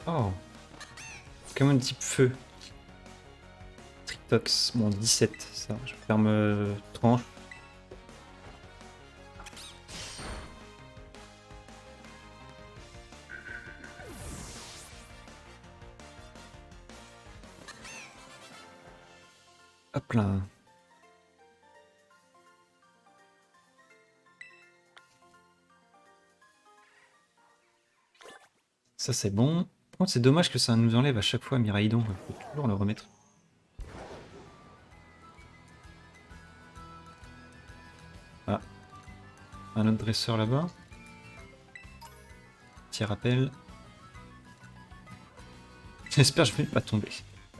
Oh, Pokémon type feu. Tritox, bon 17, ça. Je ferme tranche. Hop là. Ça c'est bon. Par contre c'est dommage que ça nous enlève à chaque fois Miraidon. Il faut toujours le remettre. Ah. Un autre dresseur là-bas. Petit rappel. J'espère que je vais pas tomber.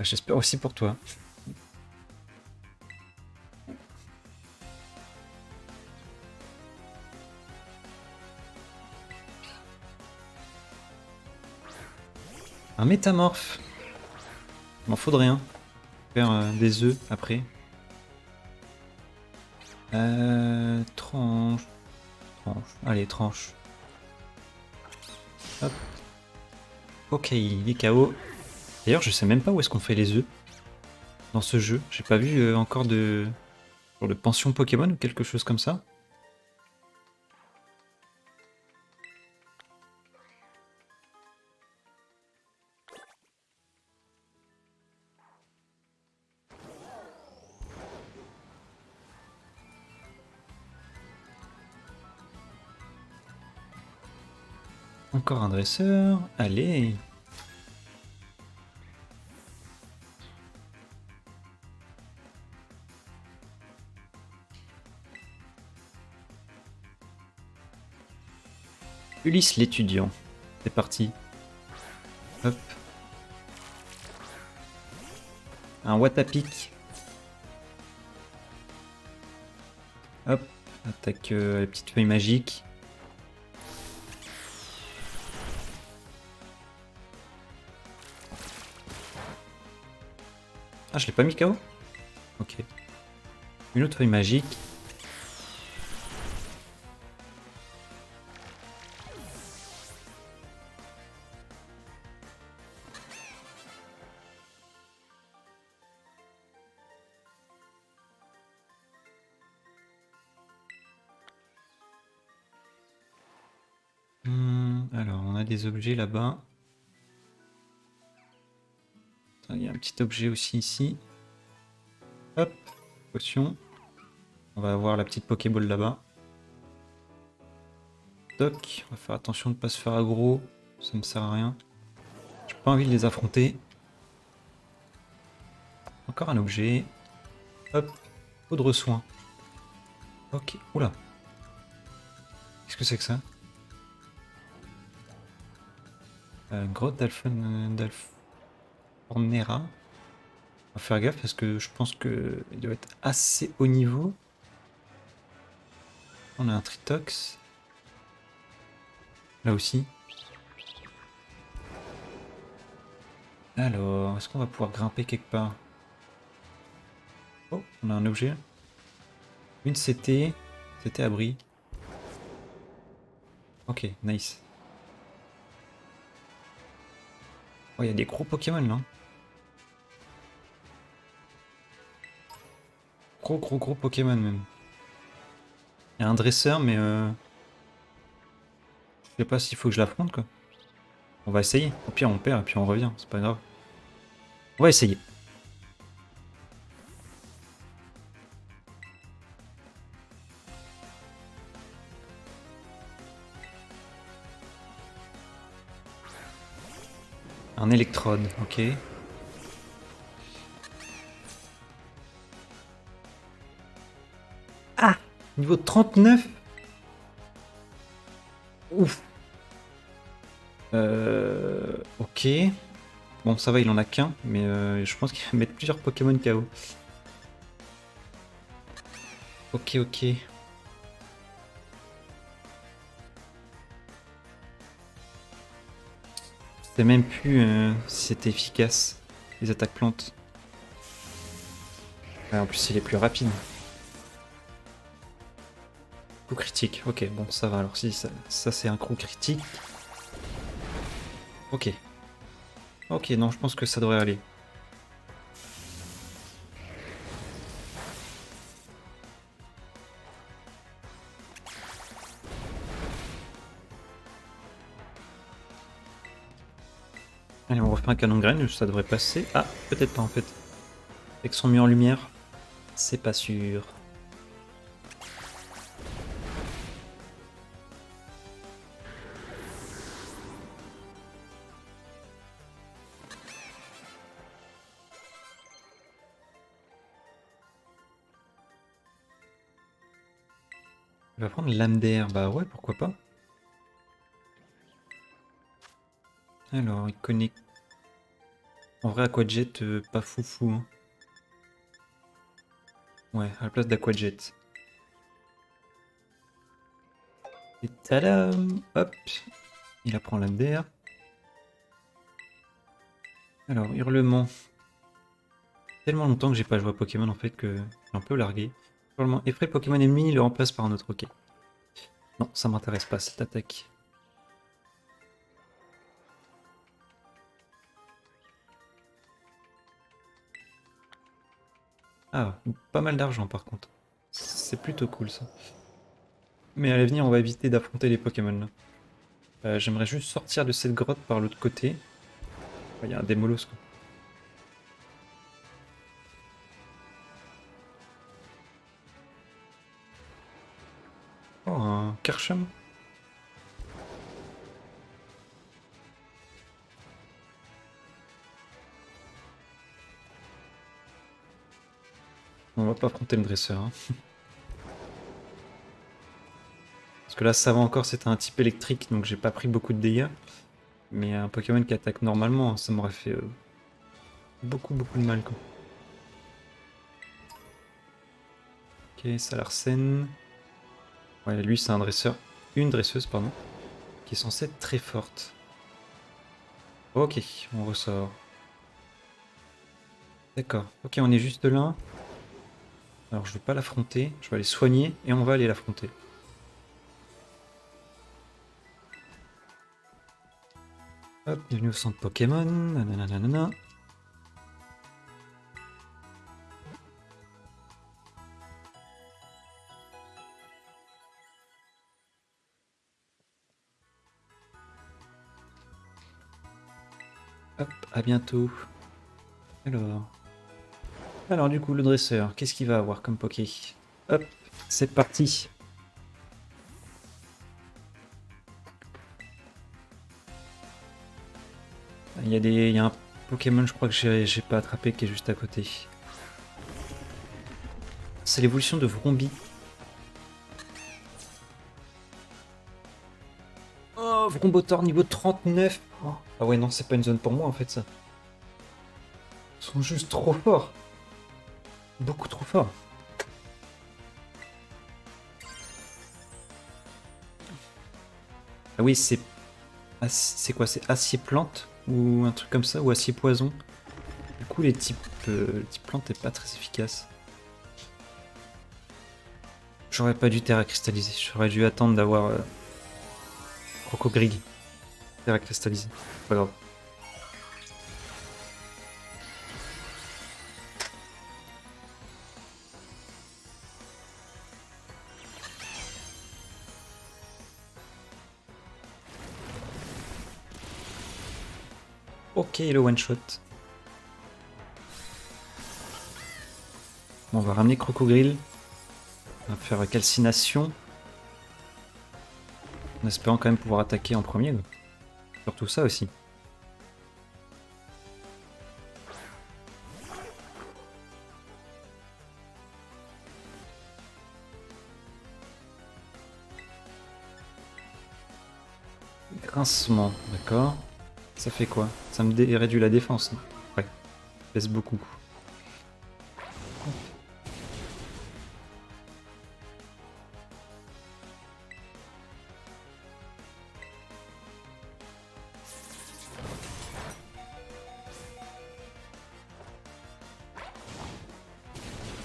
J'espère aussi pour toi. Un métamorphe. Il m'en faudrait un. Faire des œufs après. Tranche. Tranche. Allez, tranche. Hop. Ok, il est KO. D'ailleurs, je sais même pas où est-ce qu'on fait les œufs dans ce jeu. J'ai pas vu encore de... Genre de pension Pokémon ou quelque chose comme ça. Encore un dresseur. Allez. Ulysse l'étudiant. C'est parti. Hop. Un Watapic. Hop. Attaque les petites feuilles magiques. Ah, je l'ai pas mis KO? Ok. Une autre feuille magique. Alors, on a des objets là-bas. Il y a un petit objet aussi ici. Hop. Potion. On va avoir la petite Pokéball là-bas. Toc. On va faire attention de ne pas se faire aggro. Ça ne sert à rien. J'ai pas envie de les affronter. Encore un objet. Hop. Poudre soin. Ok. Oula. Qu'est-ce que c'est que ça? Grotte d'Alfornera. On va faire gaffe parce que je pense qu'il doit être assez haut niveau. On a un Tritox. Là aussi. Alors, est-ce qu'on va pouvoir grimper quelque part? Oh, on a un objet. Une CT. CT abri. Ok, nice. Oh, il y a des gros Pokémon là. Gros Pokémon même. Il y a un dresseur, mais je sais pas s'il faut que je l'affronte quoi. On va essayer. Au pire, on perd et puis on revient. C'est pas grave. On va essayer. Un électrode, ok. Ah, niveau 39. Ouf. Ok. Bon, ça va, il en a qu'un, mais je pense qu'il va mettre plusieurs Pokémon KO. Ok, ok. Je sais même plus si c'était efficace, les attaques plantes. Ouais, en plus, il est plus rapide. Coup critique, ok, bon, ça va. Alors, si ça c'est un coup critique. Ok. Ok, non, je pense que ça devrait aller. Allez, on refait un canon de graines, ça devrait passer. Ah, peut-être pas en fait. Avec son mis en lumière, c'est pas sûr. Il va prendre lame d'air, bah ouais, pourquoi pas. Alors, il connaît... En vrai, Aquajet, pas foufou. Hein. Ouais, à la place d'Aquajet. Et tadam! Hop! Il apprend lame d'air. Alors, hurlement. Tellement longtemps que j'ai pas joué à Pokémon en fait que j'ai un peu largué. Hurlement. Effraie Pokémon ennemi, il le remplace par un autre. Ok. Non, ça m'intéresse pas cette attaque. Ah, pas mal d'argent par contre. C'est plutôt cool ça. Mais à l'avenir, on va éviter d'affronter les Pokémon là. J'aimerais juste sortir de cette grotte par l'autre côté. Il y a un Démolos quoi. Oh, un Kersham. On va pas affronter le dresseur. Hein. Parce que là, ça va encore, c'était un type électrique, donc j'ai pas pris beaucoup de dégâts. Mais un Pokémon qui attaque normalement, ça m'aurait fait beaucoup de mal quoi. Ok, Salarsen. Ouais, lui c'est un dresseur. Une dresseuse, pardon. Qui est censée être très forte. Ok, on ressort. D'accord. Ok, on est juste là. Alors je vais pas l'affronter. Je vais aller soigner et on va aller l'affronter. Hop, bienvenue au centre Pokémon. Nanana. Hop, à bientôt. Alors. Alors du coup, le dresseur, qu'est-ce qu'il va avoir comme Poké? Hop, c'est parti. Il y a un Pokémon, je crois que j'ai pas attrapé, qui est juste à côté. C'est l'évolution de Vromby. Oh, Vrombotor niveau 39. Oh. Ah ouais, non, c'est pas une zone pour moi en fait ça. Ils sont juste trop forts. Beaucoup trop forts. Ah oui, c'est quoi? C'est acier plante ou un truc comme ça, ou acier poison. Du coup, les types plantes est pas très efficace. J'aurais pas dû terra cristalliser. J'aurais dû attendre d'avoir Crocogrig. Terra cristallisé. Pas grave. Ok, le one shot. Bon, on va ramener Crocogrill. On va faire calcination. En espérant quand même pouvoir attaquer en premier. Quoi. Surtout ça aussi. Grincement, d'accord. Ça fait quoi? Ça me réduit la défense. Non ouais, baisse beaucoup.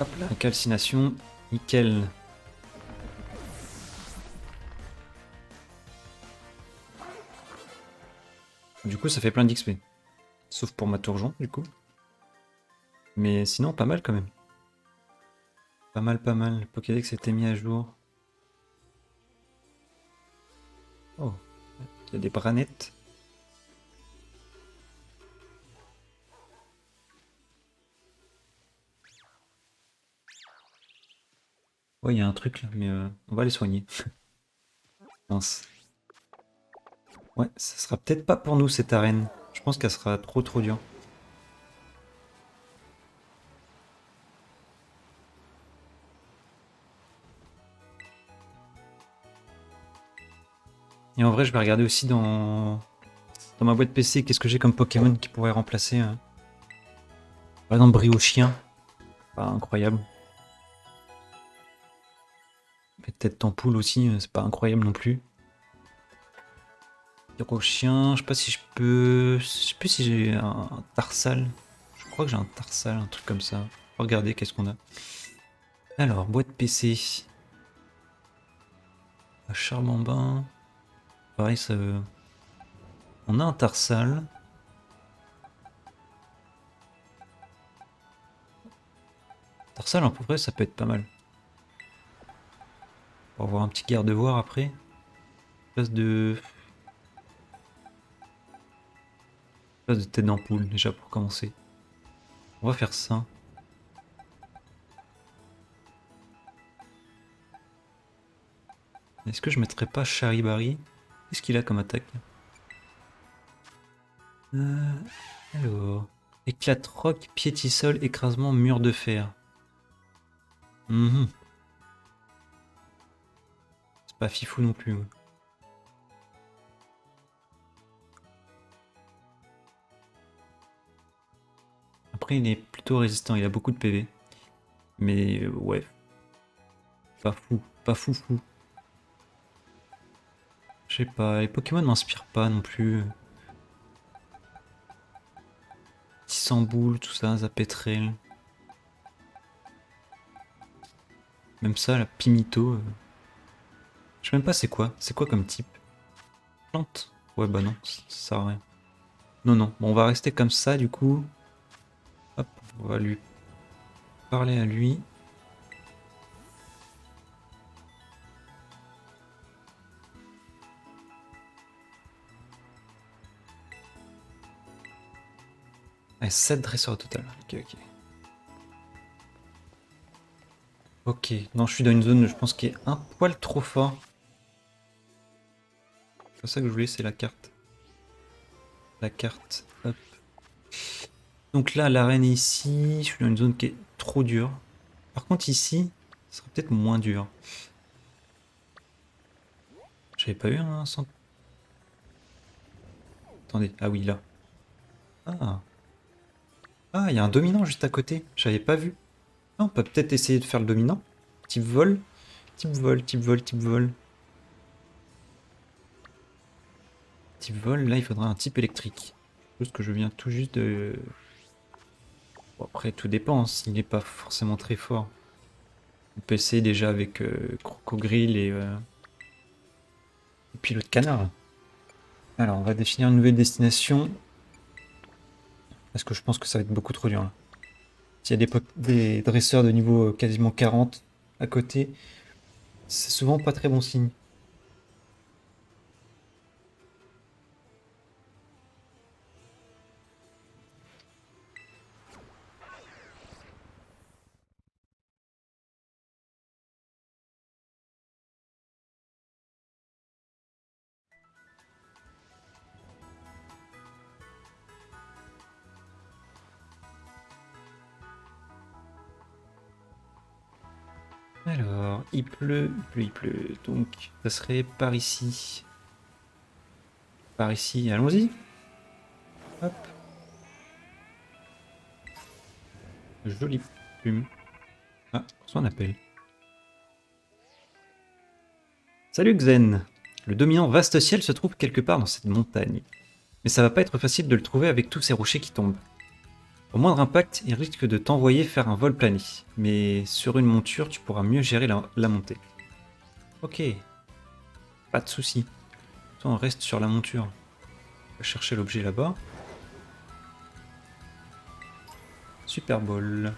Hop là, calcination, nickel. Du coup, ça fait plein d'XP. Sauf pour ma Tourjon, du coup. Mais sinon, pas mal quand même. Pas mal, pas mal. Le Pokédex était mis à jour. Oh, il y a des branettes. Ouais, il y a un truc là, mais on va les soigner. Mince. Ouais, ça sera peut-être pas pour nous cette arène. Je pense qu'elle sera trop dure. Et en vrai, je vais regarder aussi dans ma boîte PC qu'est-ce que j'ai comme Pokémon qui pourrait remplacer. Par exemple, Briochien. Pas incroyable. Mais peut-être Tempoule aussi, c'est pas incroyable non plus. Briochien, je sais pas si je peux. Je sais plus si j'ai un Tarsal. Je crois que j'ai un Tarsal, un truc comme ça. Regardez qu'est-ce qu'on a. Alors, boîte PC. Charmambin. Pareil, ça. On a un Tarsal. Tarsal, en vrai, ça peut être pas mal. Pour avoir un petit garde-voir après. Place de. Place de tête d'ampoule, déjà pour commencer. On va faire ça. Est-ce que je mettrais pas Charibari? Qu'est-ce qu'il a comme attaque? euh, Alors. Éclate roc, piétisol, écrasement, mur de fer. Mhm. C'est pas fifou non plus. Ouais. Après, il est plutôt résistant, il a beaucoup de PV. Mais ouais, pas fou, pas fou. Je sais pas, les Pokémon m'inspirent pas non plus. Tissamboule, tout ça, Zapetrel. Même ça, la Pimito. Je sais même pas c'est quoi. C'est quoi comme type? Plante? Ouais, bah non, ça sert à rien. Non, non. Bon, on va rester comme ça du coup. Hop, on va lui parler à lui. Ah, 7 dresseurs au total. Ok, ok. Ok, non, je suis dans une zone, je pense, qui est un poil trop fort. C'est pas ça que je voulais, c'est la carte. La carte, hop. Donc là, l'arène est ici. Je suis dans une zone qui est trop dure. Par contre, ici, ce sera peut-être moins dur. J'avais pas eu un cent... Attendez, ah oui, là. Ah, ah, il y a un dominant juste à côté. J'avais pas vu. Ah, on peut peut-être essayer de faire le dominant. Type vol. Type vol, type vol, type vol. Type vol, là, il faudra un type électrique. Chose que je viens tout juste de... Bon, après, tout dépend, hein, s'il n'est pas forcément très fort. On peut essayer déjà avec Crocogrill et Pilote Canard. Alors, on va définir une nouvelle destination. Parce que je pense que ça va être beaucoup trop dur là. S'il y a des dresseurs de niveau quasiment 40 à côté, c'est souvent pas très bon signe. Alors, il pleut. Donc, ça serait par ici. Par ici, allons-y. Hop, jolie plume. Ah, on appelle. Salut Xen. Le dominant vaste ciel se trouve quelque part dans cette montagne. Mais ça va pas être facile de le trouver avec tous ces rochers qui tombent. Au moindre impact, il risque de t'envoyer faire un vol plané. Mais sur une monture, tu pourras mieux gérer la montée. Ok, pas de soucis. On reste sur la monture. On va chercher l'objet là-bas. Super Ball.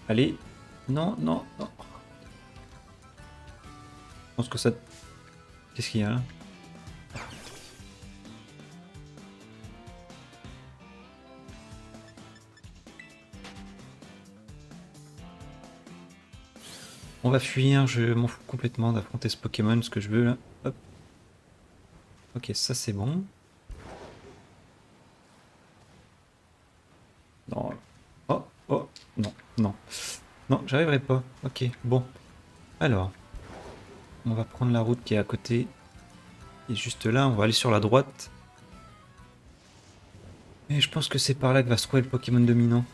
Allez. Non, non, non. Je pense que ça... Qu'est-ce qu'il y a là? On va fuir, je m'en fous complètement d'affronter ce Pokémon, ce que je veux là. Hop. Ok, ça c'est bon. Non. Oh, oh, non, non. Non, j'arriverai pas. Ok, bon. Alors, on va prendre la route qui est à côté. Et juste là, on va aller sur la droite. Et je pense que c'est par là que va se trouver le Pokémon dominant.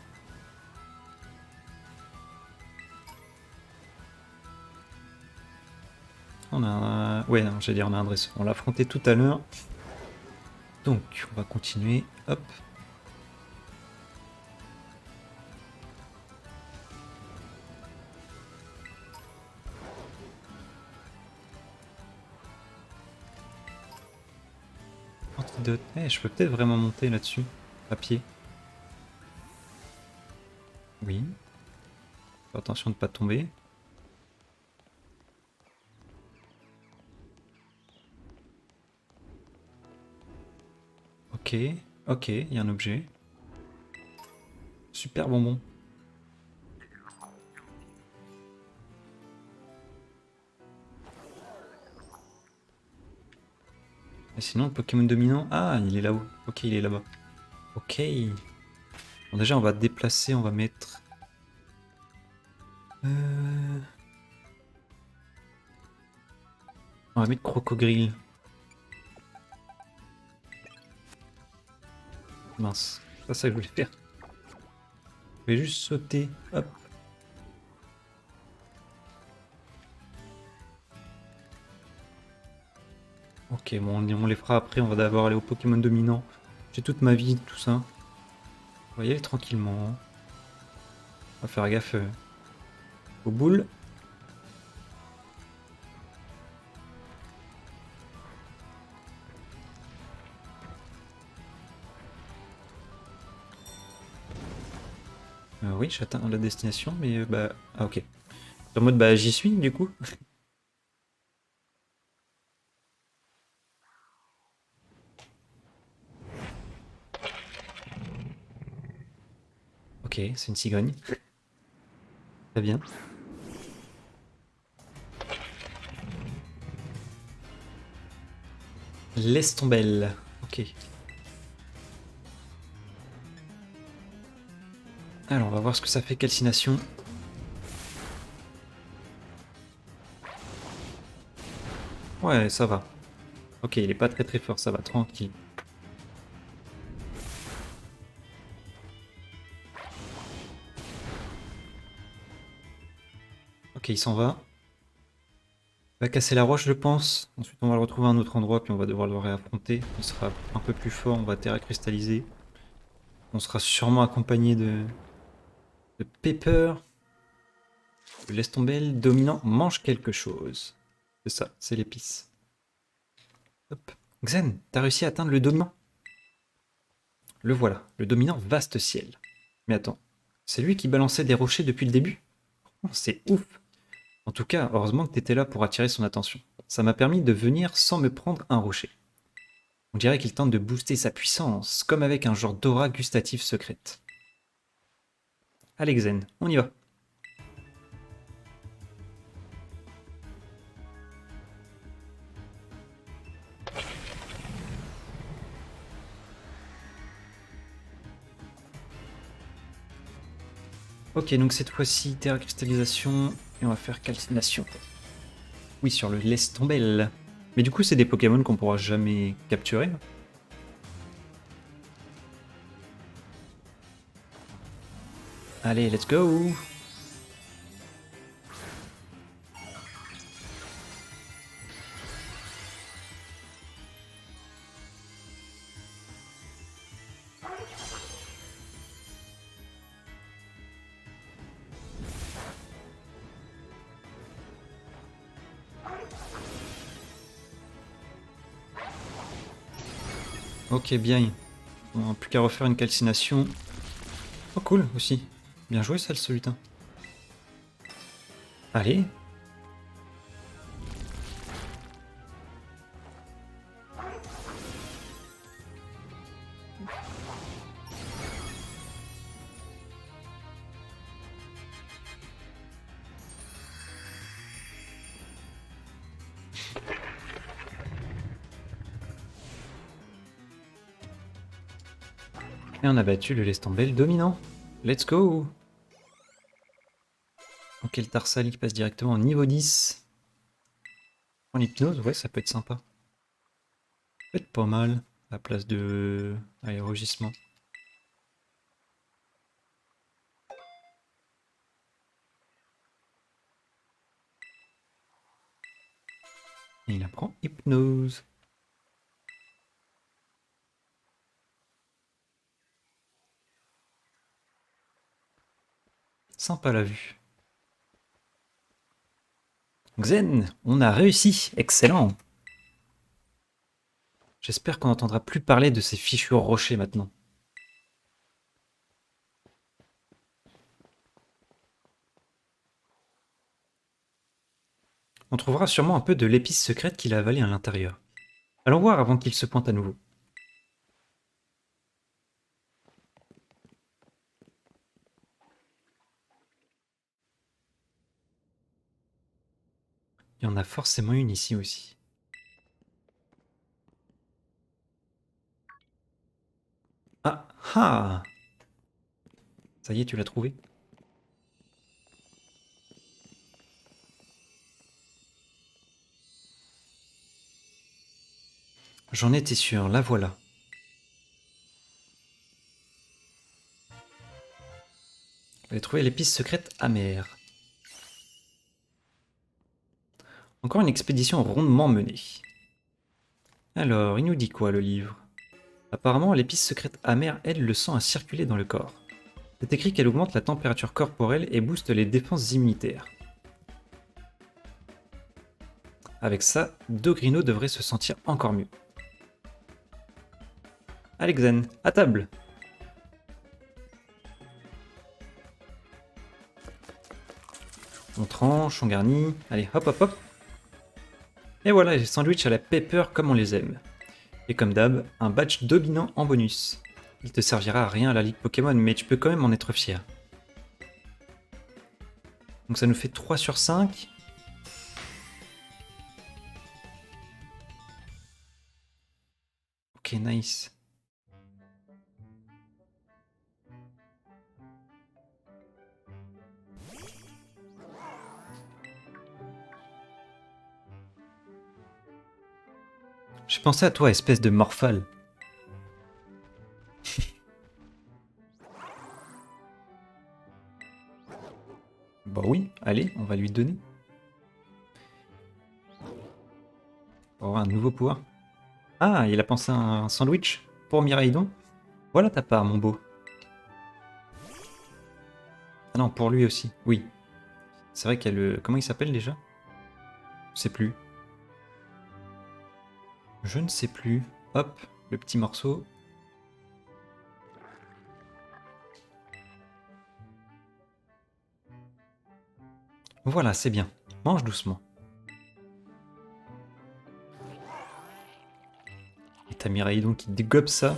On a un... Ouais, non, j'allais dire on a un dresseur. On l'a affronté tout à l'heure. Donc, on va continuer. Hop. Antidote. Eh, je peux peut-être vraiment monter là-dessus. À pied. Oui. Faut attention de ne pas tomber. Ok. Ok, il y a un objet. Super bonbon. Et sinon, le Pokémon dominant... Ah, il est là-haut. Ok, il est là-bas. Ok. Bon, déjà, on va déplacer, on va mettre... On va mettre Crocogrille. Mince. C'est pas ça que je voulais faire. Je vais juste sauter. Hop. Ok, bon, on les fera après. On va d'abord aller au Pokémon dominant. J'ai toute ma vie, tout ça. On va y aller tranquillement. On va faire gaffe aux boules. Oui, j'atteins la destination, mais bah... Ah, ok. En mode, bah, j'y suis, du coup. Ok, c'est une cigogne. Très bien. L'estombelle. Ok. Alors, on va voir ce que ça fait calcination. Ouais, ça va. Ok, il est pas très très fort, ça va, tranquille. Ok, il s'en va. Il va casser la roche, je pense. Ensuite, on va le retrouver à un autre endroit, puis on va devoir le réaffronter. Il sera un peu plus fort, on va terra cristalliser. On sera sûrement accompagné de Pepper. Laisse tomber, le dominant mange quelque chose. C'est ça, c'est l'épice. Hop. Xen, t'as réussi à atteindre le dominant. Le voilà, le dominant vaste ciel. Mais attends, c'est lui qui balançait des rochers depuis le début? Oh, c'est ouf. En tout cas, heureusement que t'étais là pour attirer son attention. Ça m'a permis de venir sans me prendre un rocher. On dirait qu'il tente de booster sa puissance, comme avec un genre d'aura gustative secrète. Allez Xen, on y va. Ok, donc cette fois-ci, terra cristallisation, et on va faire calcination. Oui, sur le Lestombelle. Mais du coup, c'est des Pokémon qu'on pourra jamais capturer. Allez, let's go! Ok, bien. On n'a plus qu'à refaire une calcination. Oh cool aussi. Bien joué ça, ce lutin. Allez. Et on a battu le laisse tomber le dominant. Let's go. Ok, le Tarsali passe directement au niveau 10. En hypnose, ouais, ça peut être sympa. Ça peut être pas mal, à la place de... Allez, rugissement. Et il apprend hypnose. Sympa la vue. Xen, on a réussi, excellent. J'espère qu'on n'entendra plus parler de ces fichus rochers maintenant. On trouvera sûrement un peu de l'épice secrète qu'il a avalée à l'intérieur. Allons voir avant qu'il se pointe à nouveau. Il y en a forcément une ici aussi. Ah ah! Ça y est, tu l'as trouvé? J'en étais sûr, la voilà. Vous avez trouvé l'épice secrète amère. Encore une expédition rondement menée. Alors, il nous dit quoi le livre? Apparemment, l'épice secrète amère aide le sang à circuler dans le corps. C'est écrit qu'elle augmente la température corporelle et booste les défenses immunitaires. Avec ça, Dogrino devrait se sentir encore mieux. Allez Xen, à table! On tranche, on garnit, allez hop hop hop! Et voilà les sandwichs à la pepper comme on les aime. Et comme d'hab, un badge dominant en bonus. Il te servira à rien à la ligue Pokémon, mais tu peux quand même en être fier. Donc ça nous fait 3 sur 5. Ok, nice. J'ai pensé à toi, espèce de morphale. Bah oui, allez, on va lui donner. On va avoir un nouveau pouvoir. Ah, il a pensé à un sandwich pour Miraidon. Voilà ta part, mon beau. Ah non, pour lui aussi, oui. C'est vrai qu'il y a le... Comment il s'appelle déjà? Je sais plus. Je ne sais plus. Hop, le petit morceau. Voilà, c'est bien. Mange doucement. Et t'as Miraidon qui dégobe ça.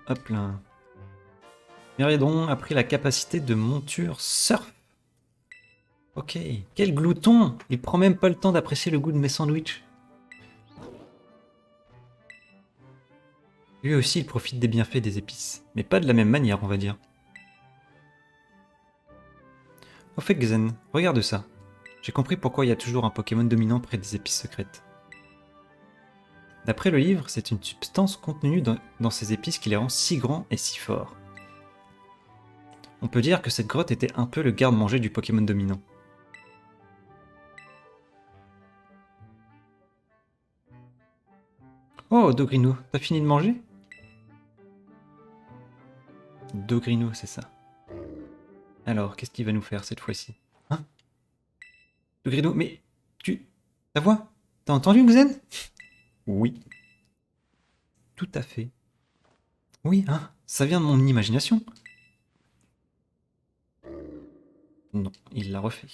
Hop là. Miraidon a pris la capacité de monture surf. Ok, quel glouton! Il prend même pas le temps d'apprécier le goût de mes sandwichs. Lui aussi, il profite des bienfaits des épices. Mais pas de la même manière, on va dire. Au fait, Xen, regarde ça. J'ai compris pourquoi il y a toujours un Pokémon dominant près des épices secrètes. D'après le livre, c'est une substance contenue dans ces épices qui les rend si grands et si forts. On peut dire que cette grotte était un peu le garde-manger du Pokémon dominant. Oh, Dogrino, t'as fini de manger? Dogrino, c'est ça. Alors, qu'est-ce qu'il va nous faire cette fois-ci? Hein? Dogrino, mais... Ta voix? T'as entendu, Xen? Oui. tout à fait. Oui, hein, ça vient de mon imagination. Non, il l'a refait.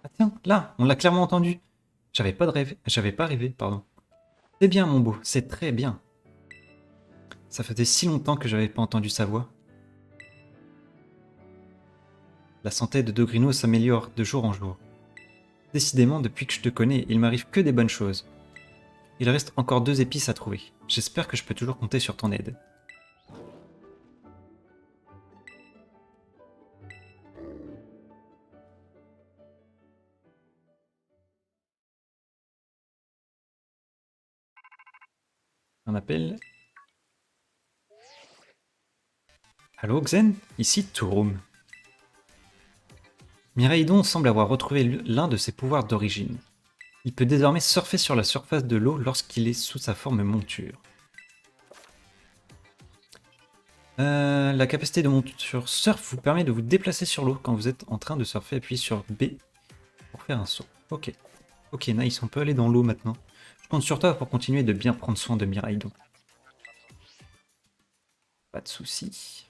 Ah tiens, là, on l'a clairement entendu. J'avais pas rêvé, pardon. C'est bien, mon beau, c'est très bien. Ça faisait si longtemps que j'avais pas entendu sa voix. La santé de Dogrino s'améliore de jour en jour. Décidément, depuis que je te connais, il m'arrive que des bonnes choses. Il reste encore 2 épices à trouver. J'espère que je peux toujours compter sur ton aide. Un appel. Allô, Xen? Ici Turum. Miraidon semble avoir retrouvé l'un de ses pouvoirs d'origine. Il peut désormais surfer sur la surface de l'eau lorsqu'il est sous sa forme monture. La capacité de monture surf vous permet de vous déplacer sur l'eau quand vous êtes en train de surfer. Appuyez sur B pour faire un saut. Ok. Ok, nice, on peut aller dans l'eau maintenant. Je compte sur toi pour continuer de bien prendre soin de Miraidon. Pas de soucis.